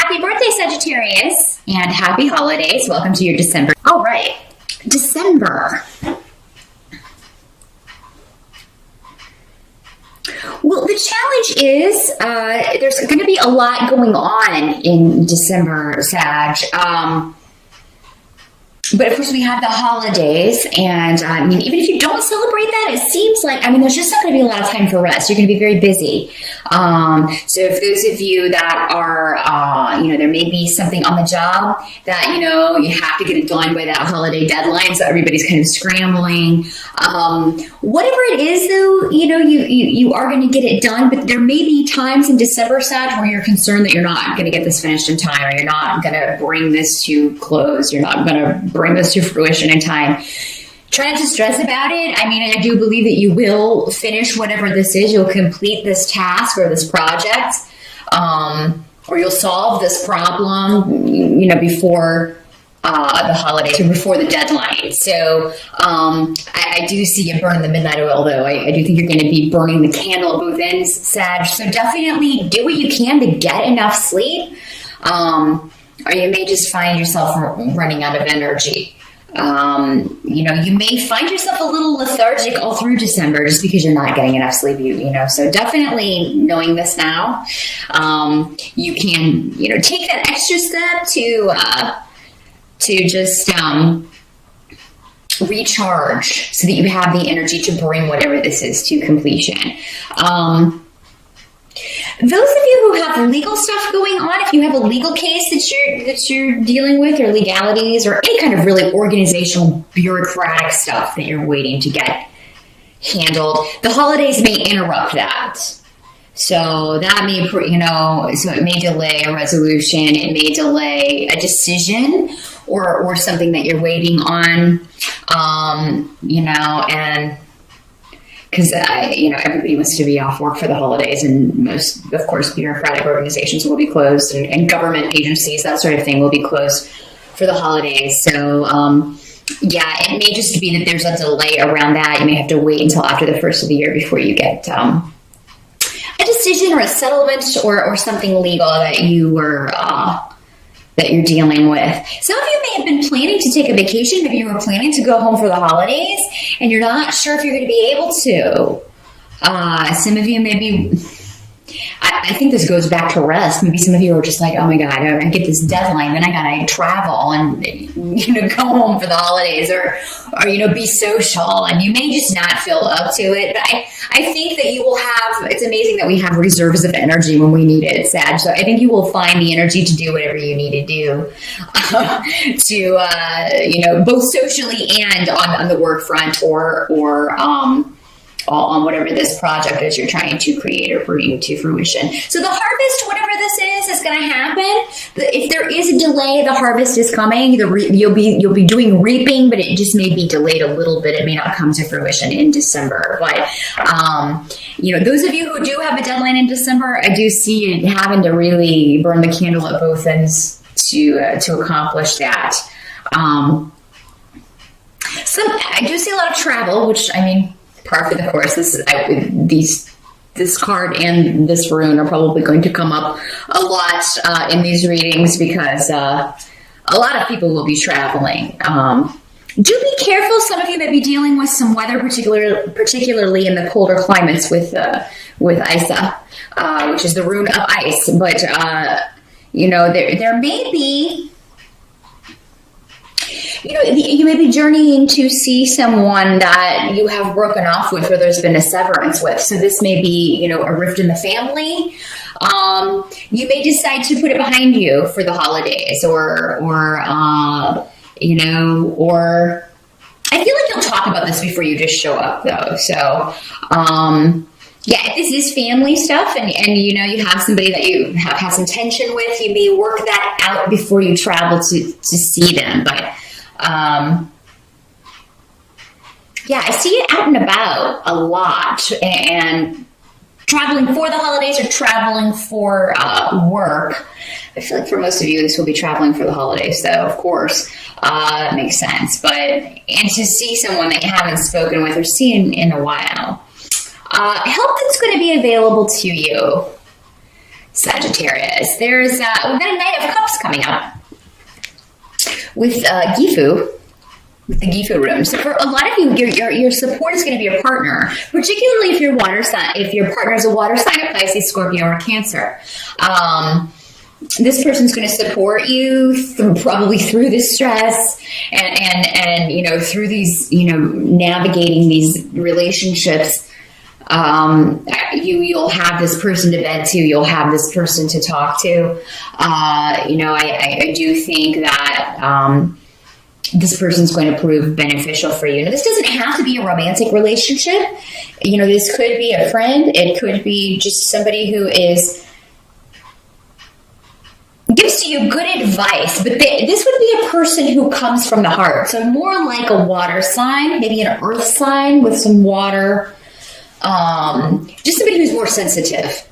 Happy birthday, Sagittarius, and happy holidays. Welcome to your December. All right, December. Well, the challenge is there's going to be a lot going on in December, Sag. But of course, we have the holidays, and I mean, even if you don't celebrate that, it seems like, I mean, there's just not going to be a lot of time for rest. You're going to be very busy. So if those of you that are, there may be something on the job that, you have to get it done by that holiday deadline, so everybody's kind of scrambling. Whatever it is, though, you are going to get it done, but there may be times in December, Sag, where you're concerned that you're not going to get this finished in time, or you're not going to bring this to close. You're not going to bring this to fruition in time. Try not to stress about it. I mean, I do believe that you will finish whatever this is. You'll complete this task or this project, or you'll solve this problem, before the holidays or before the deadline. So I do see you burn the midnight oil, though. I do think you're going to be burning the candle at both ends, Sag. So definitely do what you can to get enough sleep. Or you may just find yourself running out of energy. You may find yourself a little lethargic all through December just because you're not getting enough sleep. So definitely knowing this now, you can, take that extra step to just recharge so that you have the energy to bring whatever this is to completion. Those of you who have legal stuff going on, if you have a legal case that you're dealing with, or legalities, or any kind of really organizational, bureaucratic stuff that you're waiting to get handled, the holidays may interrupt that. So that may, so it may delay a resolution, it may delay a decision, or something that you're waiting on, and because, everybody wants to be off work for the holidays, and most, of course, bureaucratic organizations will be closed, and government agencies, that sort of thing, will be closed for the holidays. So, it may just be that there's a delay around that. You may have to wait until after the first of the year before you get a decision or a settlement or something legal that you're dealing with. Some of you may have been planning to take a vacation. Maybe you were planning to go home for the holidays, and you're not sure if you're going to be able to. Some of you maybe, I think this goes back to rest. Maybe some of you are just like, oh my God, I get this deadline, then I got to travel and, go home for the holidays, or be social, and you may just not feel up to it. But I think that you will have, it's amazing that we have reserves of energy when we need it, Sag. So I think you will find the energy to do whatever you need to do to, both socially and on the work front, or on whatever this project is you're trying to create or bring to fruition. So the harvest, whatever this is going to happen. If there is a delay, the harvest is coming. You'll be doing reaping, but it just may be delayed a little bit. It may not come to fruition in December. But those of you who do have a deadline in December, I do see you having to really burn the candle at both ends to accomplish that. I do see a lot of travel, which, I mean, par for the course. This card and this rune are probably going to come up a lot in these readings, because a lot of people will be traveling. Do be careful. Some of you may be dealing with some weather, particularly in the colder climates with Isa, which is the rune of ice. But there may be. You may be journeying to see someone that you have broken off with, or there's been a severance with. So this may be, a rift in the family. You may decide to put it behind you for the holidays, or I feel like you'll talk about this before you just show up, though. So, if this is family stuff, and you have somebody that you have some tension with, you may work that out before you travel to see them. But I see it out and about a lot, and traveling for the holidays or traveling for work. I feel like for most of you, this will be traveling for the holidays, so of course, it makes sense. And to see someone that you haven't spoken with or seen in a while. Help that's going to be available to you. Sagittarius. We've got a Knight of Cups coming up with Gifu. With the Gifu room. So for a lot of you, your support is going to be a partner, particularly if your partner is a water sign of Pisces, Scorpio, or Cancer. This person's going to support you probably through this stress and through these, navigating these relationships. You'll have this person to vent to, you'll have this person to talk to. I do think that, this person's going to prove beneficial for you. Now, this doesn't have to be a romantic relationship. This could be a friend. It could be just somebody who gives you good advice, but this would be a person who comes from the heart. So more like a water sign, maybe an earth sign with some water. Just somebody who's more sensitive,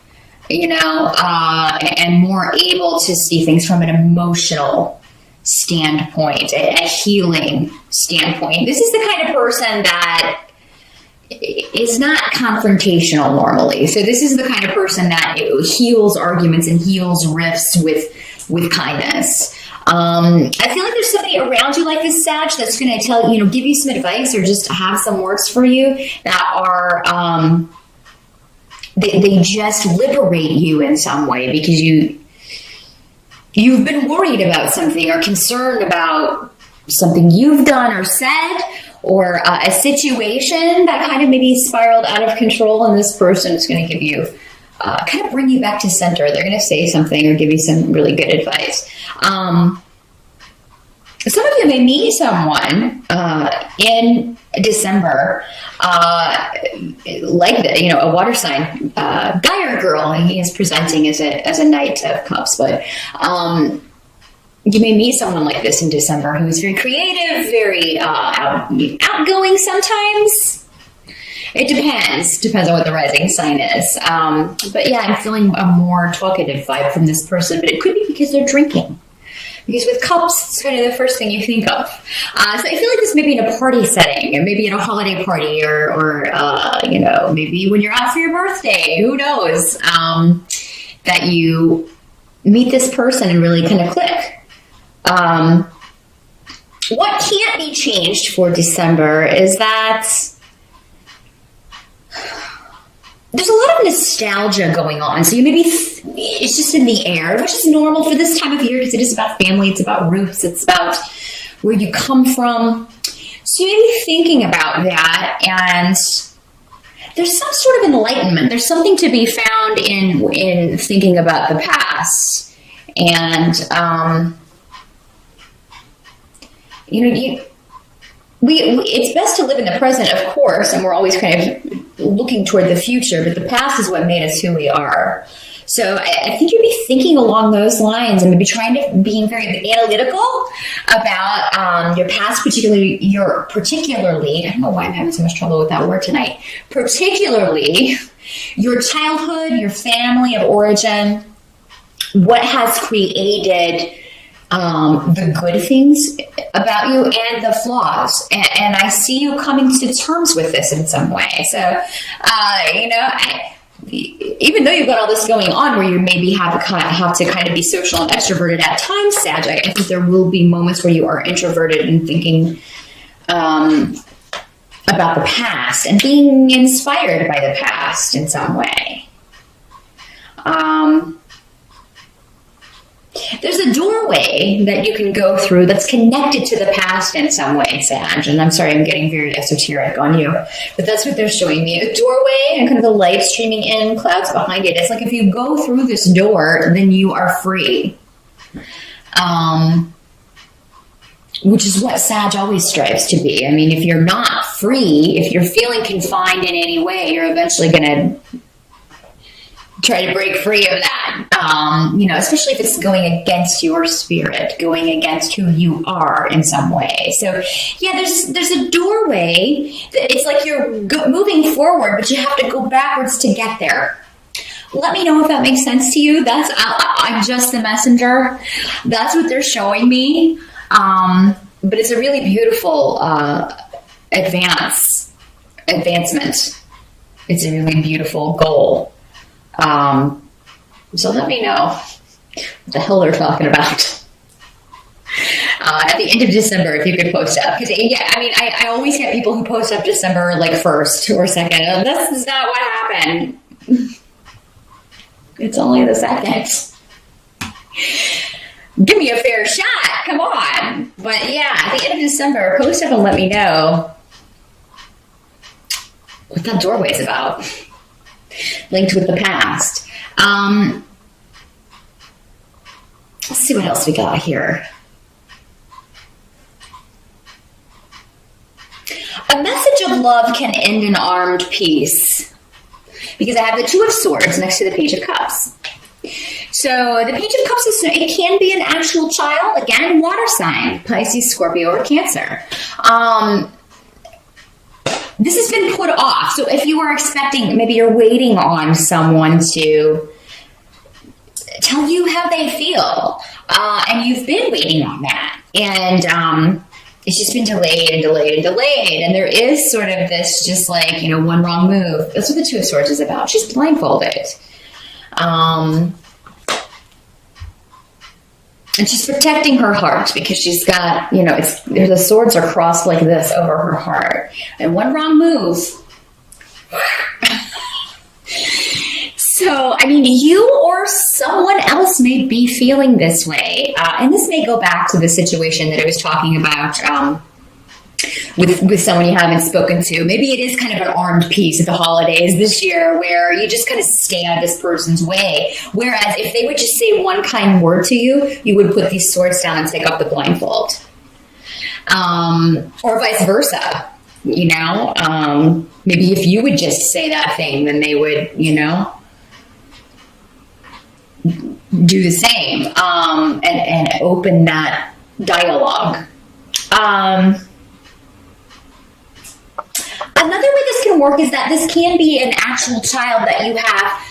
and more able to see things from an emotional standpoint, a healing standpoint. This is the kind of person that is not confrontational normally. So this is the kind of person that heals arguments and heals rifts with kindness. I feel like there's somebody around you like this, Sag, that's going to give you some advice or just have some words for you that are, they just liberate you in some way because you've been worried about something or concerned about something you've done or said, or a situation that kind of maybe spiraled out of control, and this person is going to give you, kind of bring you back to center. They're going to say something or give you some really good advice. Some of you may meet someone in December, like a water sign, guy or girl, and he is presenting as a Knight of Cups. But you may meet someone like this in December who is very creative, very outgoing sometimes. It depends on what the rising sign is. But yeah, I'm feeling a more talkative vibe from this person, but it could be because they're drinking. Because with cups, it's kind of the first thing you think of. So I feel like this may be in a party setting, or maybe at a holiday party, or maybe when you're out for your birthday. Who knows? That you meet this person and really kind of click. What can't be changed for December is that there's a lot of nostalgia going on. So you maybe it's just in the air, which is normal for this time of year because it is about family, it's about roots, it's about where you come from. So you may be thinking about that, and there's some sort of enlightenment. There's something to be found in thinking about the past. And it's best to live in the present, of course, and we're always kind of looking toward the future, but the past is what made us who we are. So I think you'd be thinking along those lines and maybe being very analytical about your past, particularly, I don't know why I'm having so much trouble with that word tonight, particularly your childhood, your family of origin, what has created the good things about you and the flaws. And I see you coming to terms with this in some way. So, even though you've got all this going on where you maybe have to kind of be social and extroverted at times, Sag, I think there will be moments where you are introverted and thinking about the past and being inspired by the past in some way. There's a doorway that you can go through that's connected to the past in some way, Sag. And I'm sorry, I'm getting very esoteric on you, but that's what they're showing me. A doorway and kind of the light streaming in, clouds behind it. It's like if you go through this door, then you are free. Which is what Sag always strives to be. I mean, if you're not free, if you're feeling confined in any way, you're eventually going to try to break free of that, especially if it's going against your spirit, going against who you are in some way. So, yeah, there's a doorway that it's like you're moving forward, but you have to go backwards to get there. Let me know if that makes sense to you. I'm just the messenger. That's what they're showing me. But it's a really beautiful advancement. It's a really beautiful goal. So let me know what the hell they're talking about. At the end of December, if you could post up. Because, yeah, I mean, I always get people who post up December, like, 1st or 2nd. This is not what happened. It's only the 2nd. Give me a fair shot. Come on. But, yeah, at the end of December, post up and let me know what that doorway is about. Linked with the past. Let's see what else we got here. A message of love can end in armed peace. Because I have the 2 of Swords next to the Page of Cups. So the Page of Cups, it can be an actual child. Again, water sign. Pisces, Scorpio, or Cancer. This has been put off. So if you are expecting, maybe you're waiting on someone to tell you how they feel. And you've been waiting on that. And it's just been delayed and delayed and delayed. And there is sort of this just like, you know, one wrong move. That's what the 2 of Swords is about. She's blindfolded. And she's protecting her heart because she's got, you know, the swords are crossed like this over her heart. And one wrong move. So, I mean, you or someone else may be feeling this way. And this may go back to the situation that I was talking about with someone you haven't spoken to. Maybe it is kind of an armed peace at the holidays this year where you just kind of stay out of this person's way. Whereas if they would just say one kind word to you, you would put these swords down and take off the blindfold. Or vice versa, you know. Maybe if you would just say that thing, then they would, you know, do the same and open that dialogue. Another way this can work is that this can be an actual child that you have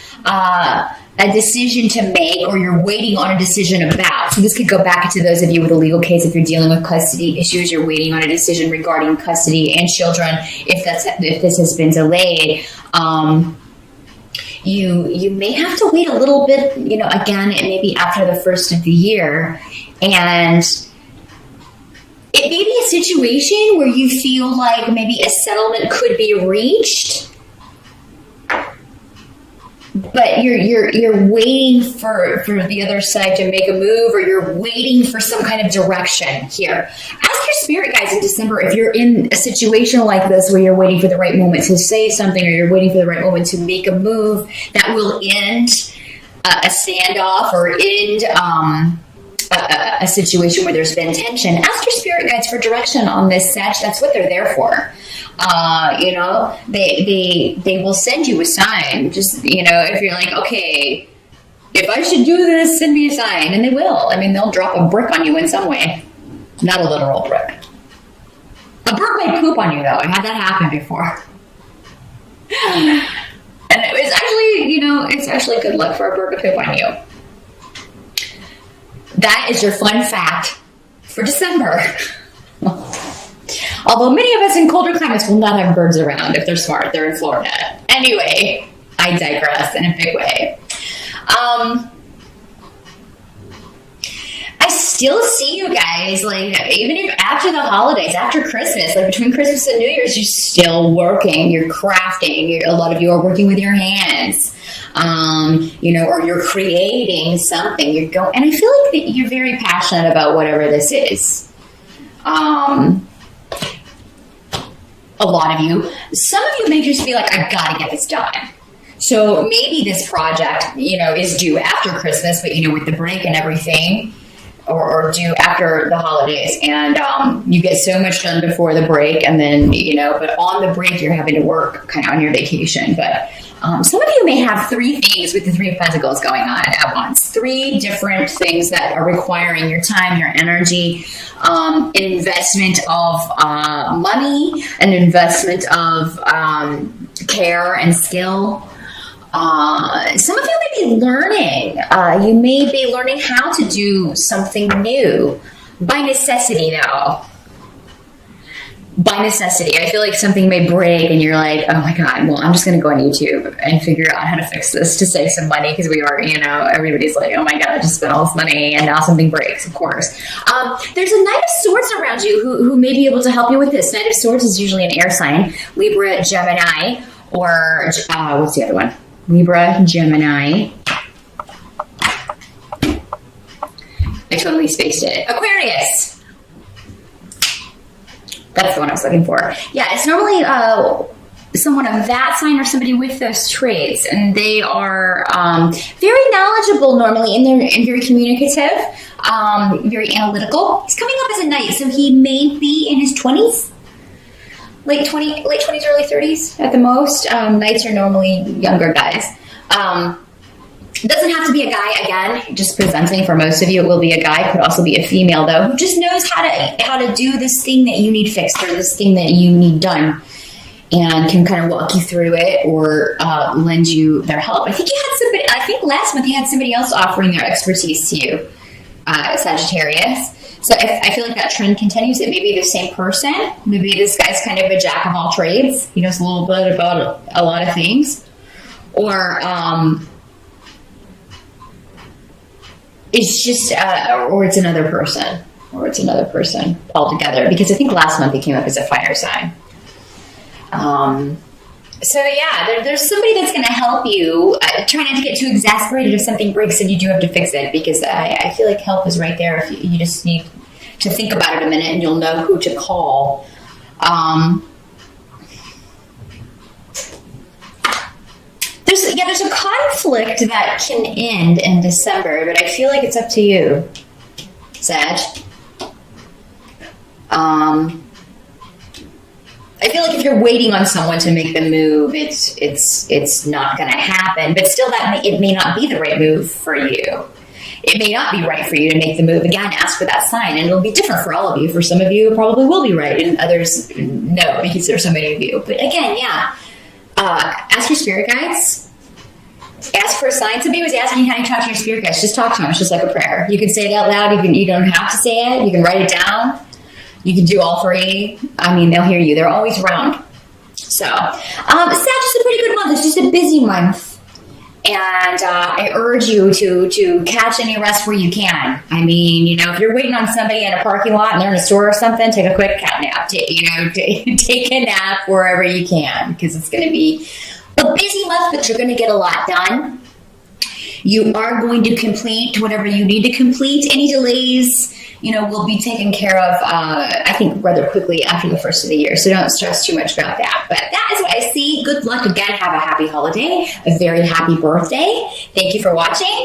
a decision to make or you're waiting on a decision about. So this could go back to those of you with a legal case. If you're dealing with custody issues, you're waiting on a decision regarding custody and children. If this has been delayed, you may have to wait a little bit, you know, again, it may be after the 1st of the year. And it may be a situation where you feel like maybe a settlement could be reached, but you're waiting for the other side to make a move, or you're waiting for some kind of direction here. Ask your spirit guides in December if you're in a situation like this where you're waiting for the right moment to say something, or you're waiting for the right moment to make a move that will end a standoff or end a situation where there's been tension. Ask your spirit guides for direction on this, Sag. That's what they're there for. You know, they will send you a sign. Just, you know, if you're like, okay, if I should do this, send me a sign. And they will. I mean, they'll drop a brick on you in some way. Not a literal brick. A brick might poop on you, though. I had that happen before. And it was actually, you know, it's actually good luck for a bird to poop on you. That is your fun fact for December. Although many of us in colder climates will not have birds around if they're smart. They're in Florida. Anyway, I digress in a big way. I still see you guys, like, even if after the holidays, after Christmas, like between Christmas and New Year's, you're still working, you're crafting. A lot of you are working with your hands. You know, or you're creating something. You're going, and I feel like that you're very passionate about whatever this is. A lot of you. Some of you may just be like, I've got to get this done. So maybe this project, you know, is due after Christmas, but, you know, with the break and everything, or due after the holidays, and you get so much done before the break, and then, you know, but on the break you're having to work kind of on your vacation. But some of you may have 3 things with the 3 of Pentacles going on at once. 3 different things that are requiring your time, your energy, an investment of money, an investment of care and skill. Some of you may be learning. You may be learning how to do something new by necessity, though. by necessity. I feel like something may break and you're like, oh my God, well, I'm just going to go on YouTube and figure out how to fix this to save some money, because we are, everybody's like, oh my God, I just spent all this money and now something breaks, of course. There's a Knight of Swords around you who may be able to help you with this. Knight of Swords is usually an air sign, Libra, Gemini, or what's the other one? Libra, Gemini. I totally spaced it. Aquarius. That's the one I was looking for. Yeah, it's normally someone of that sign or somebody with those traits, and they are very knowledgeable normally, and they're very communicative, very analytical. He's coming up as a knight, so he may be in his 20s, late 20s, early 30s at the most. Knights are normally younger guys. It doesn't have to be a guy, again, just presenting for most of you. It will be a guy, could also be a female though, who just knows how to do this thing that you need fixed or this thing that you need done, and can kind of walk you through it or lend you their help. I think last month you had somebody else offering their expertise to you, Sagittarius. So I feel like that trend continues. It may be the same person. Maybe this guy's kind of a jack of all trades. He knows a little bit about a lot of things. Or it's just, or it's another person altogether, because I think last month he came up as a fire sign. So yeah, there's somebody that's going to help you. Try not to get too exasperated if something breaks and you do have to fix it, because I feel like help is right there. If you just need to think about it a minute and you'll know who to call. There's a conflict that can end in December, but I feel like it's up to you, Sag. I feel like if you're waiting on someone to make the move, it's not going to happen. But still, it may not be the right move for you. It may not be right for you to make the move. Again, ask for that sign, and it'll be different for all of you. For some of you, it probably will be right, and others, no, because there's so many of you. But again, yeah, ask your spirit guides. Ask for a sign. Somebody was asking how you talk to your spirit guides. Just talk to them. It's just like a prayer. You can say it out loud. You don't have to say it. You can write it down. You can do all three. I mean, they'll hear you. They're always around. So, Sag is a pretty good month. It's just a busy month. And I urge you to catch any rest where you can. I mean, if you're waiting on somebody in a parking lot and they're in a store or something, take a quick cat nap. Take a nap wherever you can, because it's going to be a busy month, but you're going to get a lot done. You are going to complete whatever you need to complete. Any delays, will be taken care of, I think, rather quickly after the first of the year. So don't stress too much about that. But that is what I see. Good luck again. Have a happy holiday. A very happy birthday. Thank you for watching.